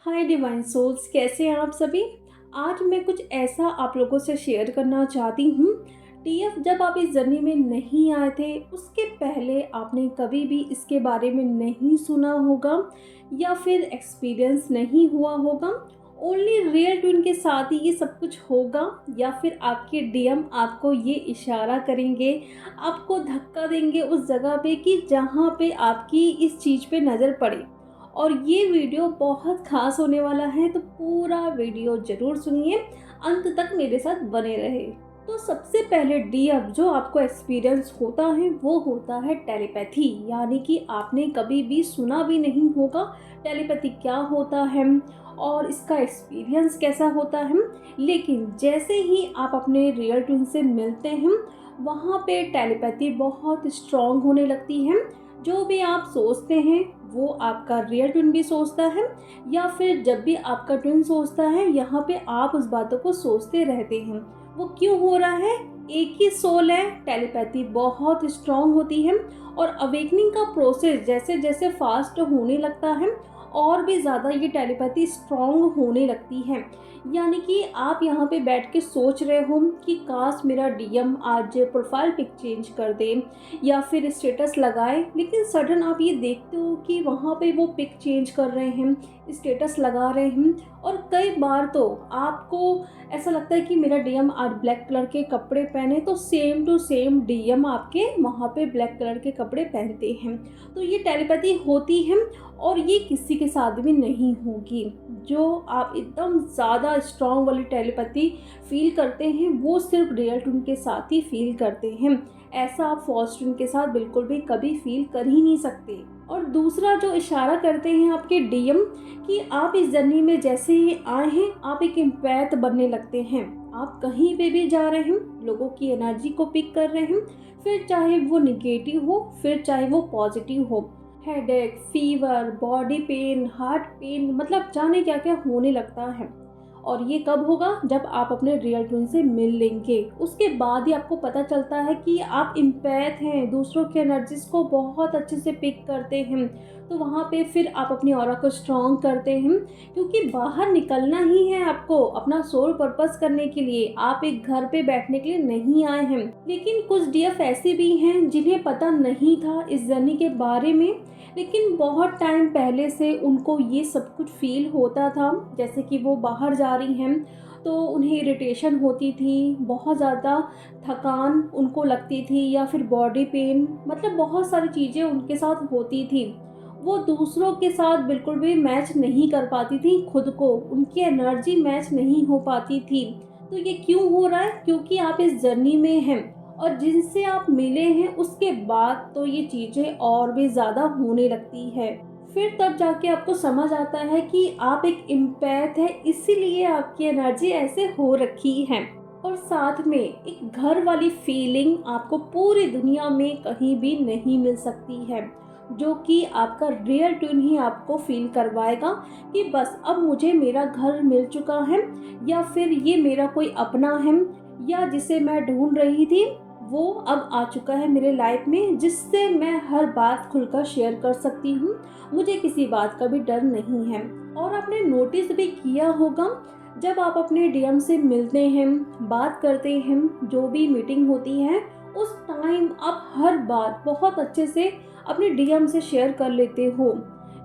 हाय divine souls, कैसे हैं आप सभी। आज मैं कुछ ऐसा आप लोगों से शेयर करना चाहती हूँ। टीएफ जब आप इस जर्नी में नहीं आए थे, उसके पहले आपने कभी भी इसके बारे में नहीं सुना होगा या फिर एक्सपीरियंस नहीं हुआ होगा। ओनली रियल ट्विन के साथ ही ये सब कुछ होगा, या फिर आपके डीएम आपको ये इशारा करेंगे, आपको धक्का देंगे उस जगह पे कि जहाँ पे आपकी इस चीज़ पे नज़र पड़े। और ये वीडियो बहुत ख़ास होने वाला है, तो पूरा वीडियो ज़रूर सुनिए, अंत तक मेरे साथ बने रहे। तो सबसे पहले डीएफ जो आपको एक्सपीरियंस होता है वो होता है टेलीपैथी, यानी कि आपने कभी भी सुना भी नहीं होगा टेलीपैथी क्या होता है और इसका एक्सपीरियंस कैसा होता है। लेकिन जैसे ही आप अपने रियल ट्विन से मिलते हैं, वहाँ पे टेलीपैथी बहुत स्ट्रॉन्ग होने लगती है। जो भी आप सोचते हैं वो आपका रियल ट्विन भी सोचता है, या फिर जब भी आपका ट्विन सोचता है, यहाँ पे आप उस बातों को सोचते रहते हैं। वो क्यों हो रहा है? एक ही सोल है, टेलीपैथी बहुत स्ट्रॉन्ग होती है और अवेकनिंग का प्रोसेस जैसे जैसे फास्ट होने लगता है और भी ज़्यादा ये टेलीपैथी स्ट्रॉन्ग होने लगती है। यानी कि आप यहाँ पे बैठ के सोच रहे हो कि काश मेरा डीएम आज प्रोफाइल पिक चेंज कर दे या फिर स्टेटस लगाए, लेकिन सडन आप ये देखते हो कि वहाँ पे वो पिक चेंज कर रहे हैं, स्टेटस लगा रहे हैं। और कई बार तो आपको ऐसा लगता है कि मेरा डीएम आज ब्लैक कलर के कपड़े पहने, तो सेम टू सेम डीएम आपके वहाँ पे ब्लैक कलर के कपड़े पहनते हैं। तो ये टेलीपैथी होती है और ये किसी के साथ भी नहीं होगी। जो आप एकदम ज़्यादा स्ट्रॉन्ग वाली टेलीपैथी फील करते हैं वो सिर्फ रियल ट्विन के साथ ही फील करते हैं। ऐसा आप फॉल्स ट्विन के साथ बिल्कुल भी कभी फील कर ही नहीं सकते। और दूसरा जो इशारा करते हैं आपके डीएम कि आप इस जर्नी में जैसे ही आए हैं, आप एक एम्पैथ बनने लगते हैं। आप कहीं पे भी जा रहे हैं, लोगों की एनर्जी को पिक कर रहे हैं, फिर चाहे वो निगेटिव हो फिर चाहे वो पॉजिटिव हो। Headache, fever, body pain, heart pen, मतलब जाने क्या क्या होने लगता है। और ये कब होगा? जब आप अपने रियल ट्विन से मिल लेंगे, उसके बाद ही आपको पता चलता है कि आप इम्पैथ हैं, दूसरों के एनर्जीज को बहुत अच्छे से पिक करते हैं। तो वहाँ पे फिर आप अपनी ऑरा को स्ट्रॉन्ग करते हैं, क्योंकि बाहर निकलना ही है आपको अपना सोल पर्पस करने के लिए। आप एक घर पे बैठने के लिए नहीं आए हैं। लेकिन कुछ डीएफ ऐसे भी हैं जिन्हें पता नहीं था इस जर्नी के बारे में, लेकिन बहुत टाइम पहले से उनको ये सब कुछ फील होता था। जैसे कि वो बाहर जा रही हैं तो उन्हें इरिटेशन होती थी, बहुत ज़्यादा थकान उनको लगती थी, या फिर बॉडी पेन, मतलब बहुत सारी चीज़ें उनके साथ होती थी। वो दूसरों के साथ बिल्कुल भी मैच नहीं कर पाती थी, खुद को उनकी एनर्जी मैच नहीं हो पाती थी। तो ये क्यों हो रहा है? क्योंकि आप इस जर्नी में हैं और जिनसे आप मिले हैं उसके बाद तो ये चीज़ें और भी ज़्यादा होने लगती है। फिर तब जाके आपको समझ आता है कि आप एक इम्पैथ है, इसीलिए आपकी एनर्जी ऐसे हो रखी है। और साथ में एक घर वाली फीलिंग आपको पूरी दुनिया में कहीं भी नहीं मिल सकती है, जो कि आपका रियल ट्विन ही आपको फील करवाएगा कि बस अब मुझे मेरा घर मिल चुका है, या फिर ये मेरा कोई अपना है, या जिसे मैं ढूंढ रही थी वो अब आ चुका है मेरे लाइफ में, जिससे मैं हर बात खुलकर शेयर कर सकती हूँ। मुझे किसी बात का भी डर नहीं है। और आपने नोटिस भी किया होगा, जब आप अपने डीएम से मिलते हैं, बात करते हैं, जो भी मीटिंग होती है, उस टाइम आप हर बात बहुत अच्छे से अपने डीएम से शेयर कर लेते हो,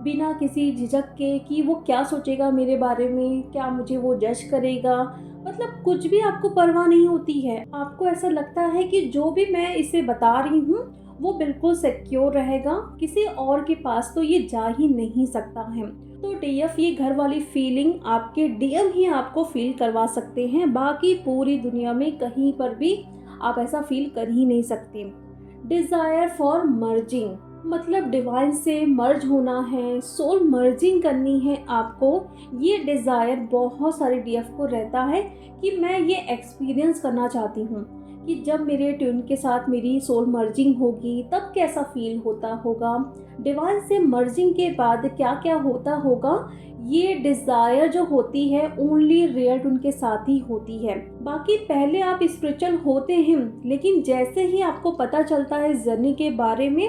बिना किसी झिझक के कि वो क्या सोचेगा मेरे बारे में, क्या मुझे वो जज करेगा। मतलब कुछ भी आपको परवाह नहीं होती है। आपको ऐसा लगता है कि जो भी मैं इसे बता रही हूँ वो बिल्कुल सिक्योर रहेगा, किसी और के पास तो ये जा ही नहीं सकता है। तो डीएफ ये घर वाली फीलिंग आपके डीएम ही आपको फील करवा सकते हैं, बाकी पूरी दुनिया में कहीं पर भी आप ऐसा फील कर ही नहीं सकते। डिज़ायर फॉर मर्जिंग, मतलब डिवाइन से मर्ज होना है, सोल मर्जिंग करनी है आपको। ये डिज़ायर बहुत सारे डीएफ को रहता है कि मैं ये एक्सपीरियंस करना चाहती हूँ कि जब मेरे ट्विन के साथ मेरी सोल मर्जिंग होगी तब कैसा फील होता होगा, डिवाइन से मर्जिंग के बाद क्या क्या होता होगा। ये डिज़ायर जो होती है ओनली रियल ट्विन के साथ ही होती है। बाकी पहले आप स्पिरिचुअल होते हैं, लेकिन जैसे ही आपको पता चलता है इस जर्नी के बारे में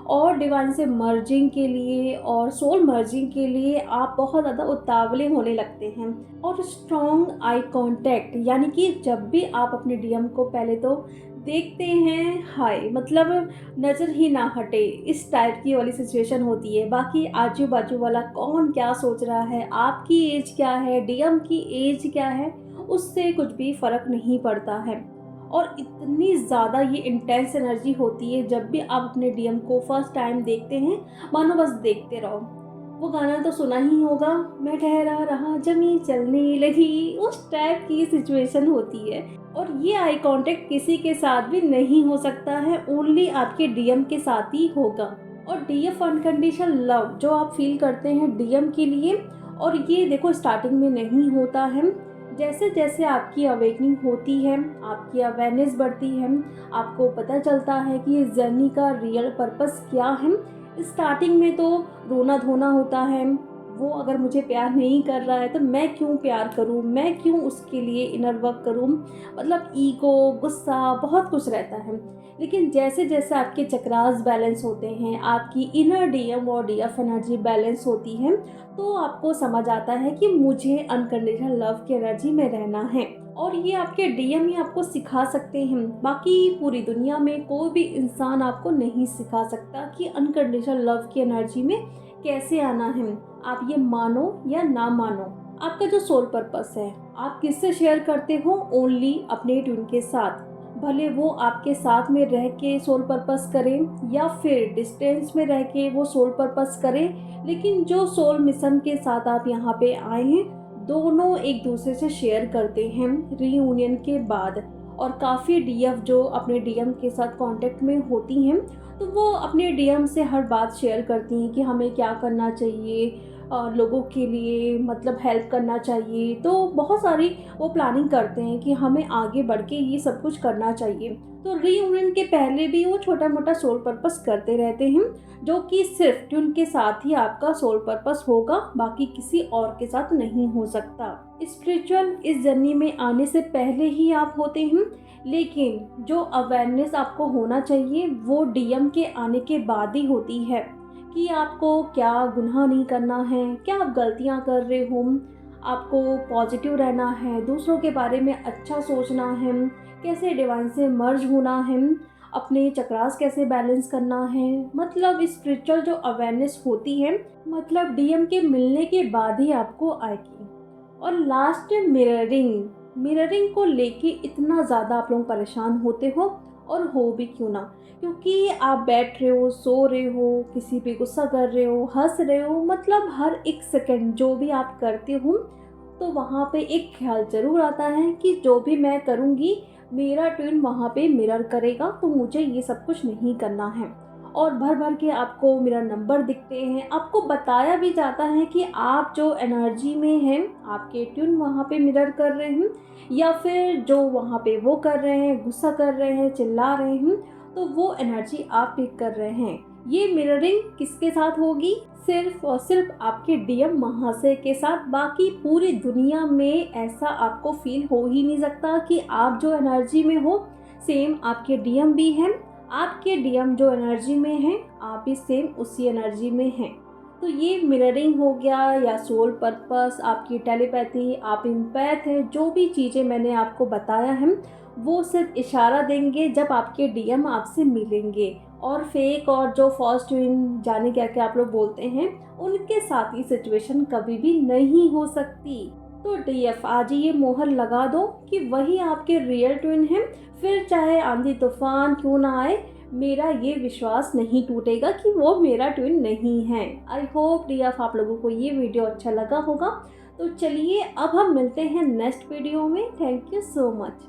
और डिवाइन से मर्जिंग के लिए और सोल मर्जिंग के लिए आप बहुत ज़्यादा उतावले होने लगते हैं। और स्ट्रॉन्ग आई कांटेक्ट, यानी कि जब भी आप अपने डीएम को पहले तो देखते हैं, हाय मतलब नज़र ही ना हटे, इस टाइप की वाली सिचुएशन होती है। बाकी आजू बाजू वाला कौन क्या सोच रहा है, आपकी एज क्या है, डीएम की एज क्या है, उससे कुछ भी फ़र्क नहीं पड़ता है। और इतनी ज़्यादा ये इंटेंस एनर्जी होती है जब भी आप अपने डीएम को फर्स्ट टाइम देखते हैं, मानो बस देखते रहो। वो गाना तो सुना ही होगा, मैं ठहरा रहा ज़मीं चलने लगी, उस टाइप की सिचुएशन होती है। और ये आई कांटेक्ट किसी के साथ भी नहीं हो सकता है, ओनली आपके डीएम के साथ ही होगा। और डीएफ अनकंडीशनल लव जो आप फील करते हैं डीएम के लिए, और ये देखो स्टार्टिंग में नहीं होता है। जैसे जैसे आपकी अवेकनिंग होती है, आपकी अवेयरनेस बढ़ती है, आपको पता चलता है कि इस जर्नी का रियल पर्पस क्या है। स्टार्टिंग में तो रोना धोना होता है, वो अगर मुझे प्यार नहीं कर रहा है तो मैं क्यों प्यार करूं, मैं क्यों उसके लिए इनर वर्क करूं, मतलब ईगो, गुस्सा, बहुत कुछ रहता है। लेकिन जैसे जैसे आपके चक्रास बैलेंस होते हैं, आपकी इनर डीएम और डीएफ एनर्जी बैलेंस होती है, तो आपको समझ आता है कि मुझे अनकंडीशनल लव की एनर्जी में रहना है। और ये आपके डीएम ही आपको सिखा सकते हैं, बाकी पूरी दुनिया में कोई भी इंसान आपको नहीं सिखा सकता कि अनकंडीशनल लव की एनर्जी में कैसे आना है। आप ये मानो या ना मानो, आपका जो सोल पर्पस है आप किससे शेयर करते हो, ओनली अपने ट्यून के साथ। भले वो आपके साथ में रह के सोल पर्पस करें या फिर डिस्टेंस में रह के वो सोल पर्पस करें, लेकिन जो सोल मिशन के साथ आप यहाँ पे आए हैं, दोनों एक दूसरे से शेयर करते हैं रीयूनियन के बाद। और काफ़ी डीएफ जो अपने डीएम के साथ कांटेक्ट में होती हैं, तो वो अपने डीएम से हर बात शेयर करती हैं कि हमें क्या करना चाहिए, लोगों के लिए मतलब हेल्प करना चाहिए। तो बहुत सारी वो प्लानिंग करते हैं कि हमें आगे बढ़ के ये सब कुछ करना चाहिए। तो रीयूनियन के पहले भी वो छोटा मोटा सोल पर्पस करते रहते हैं, जो कि सिर्फ ट्यून के साथ ही आपका सोल पर्पस होगा, बाकी किसी और के साथ नहीं हो सकता। स्पिरिचुअल इस जर्नी में आने से पहले ही आप होते हैं, लेकिन जो अवेयरनेस आपको होना चाहिए वो डीएम के आने के बाद ही होती है कि आपको क्या गुनाह नहीं करना है, क्या आप गलतियां कर रहे हो, आपको पॉजिटिव रहना है, दूसरों के बारे में अच्छा सोचना है, कैसे डिवाइन से मर्ज होना है, अपने चक्रास कैसे बैलेंस करना है। मतलब स्पिरिचुअल जो अवेयरनेस होती है, मतलब डीएम के मिलने के बाद ही आपको आएगी। और लास्ट मिररिंग को लेके इतना ज़्यादा आप लोग परेशान होते हो, और हो भी क्यों ना, क्योंकि आप बैठ रहे हो, सो रहे हो, किसी पे गुस्सा कर रहे हो, हंस रहे हो, मतलब हर एक सेकंड जो भी आप करते हो, तो वहाँ पे एक ख्याल ज़रूर आता है कि जो भी मैं करूँगी मेरा ट्विन वहाँ पे मिरर करेगा, तो मुझे ये सब कुछ नहीं करना है। और भर भर के आपको मेरा नंबर दिखते हैं, आपको बताया भी जाता है कि आप जो एनर्जी में हैं, आपके ट्यून वहाँ पे मिरर कर रहे हैं, या फिर जो वहाँ पे वो कर रहे हैं, गुस्सा कर रहे हैं, चिल्ला रहे हैं, तो वो एनर्जी आप पिक कर रहे हैं। ये मिररिंग किसके साथ होगी, सिर्फ और सिर्फ आपके डीएम महाशय के साथ। बाकी पूरी दुनिया में ऐसा आपको फील हो ही नहीं सकता कि आप जो एनर्जी में हो सेम आपके डीएम भी हैं, आपके डीएम जो एनर्जी में हैं आप भी सेम उसी एनर्जी में हैं। तो ये मिररिंग हो गया, या सोल पर्पस, आपकी टेलीपैथी, आप इम्पैथ है, जो भी चीज़ें मैंने आपको बताया है वो सिर्फ इशारा देंगे जब आपके डीएम आपसे मिलेंगे। और फेक और जो फर्स्ट ट्विन जाने क्या क्या आप लोग बोलते हैं, उनके साथ ये सिचुएशन कभी भी नहीं हो सकती। तो डीएफ आज ये मोहर लगा दो कि वही आपके रियल ट्विन हैं, फिर चाहे आंधी तूफान क्यों ना आए, मेरा ये विश्वास नहीं टूटेगा कि वो मेरा ट्विन नहीं है। आई होप डीएफ आप लोगों को ये वीडियो अच्छा लगा होगा। तो चलिए अब हम मिलते हैं नेक्स्ट वीडियो में। Thank you so much.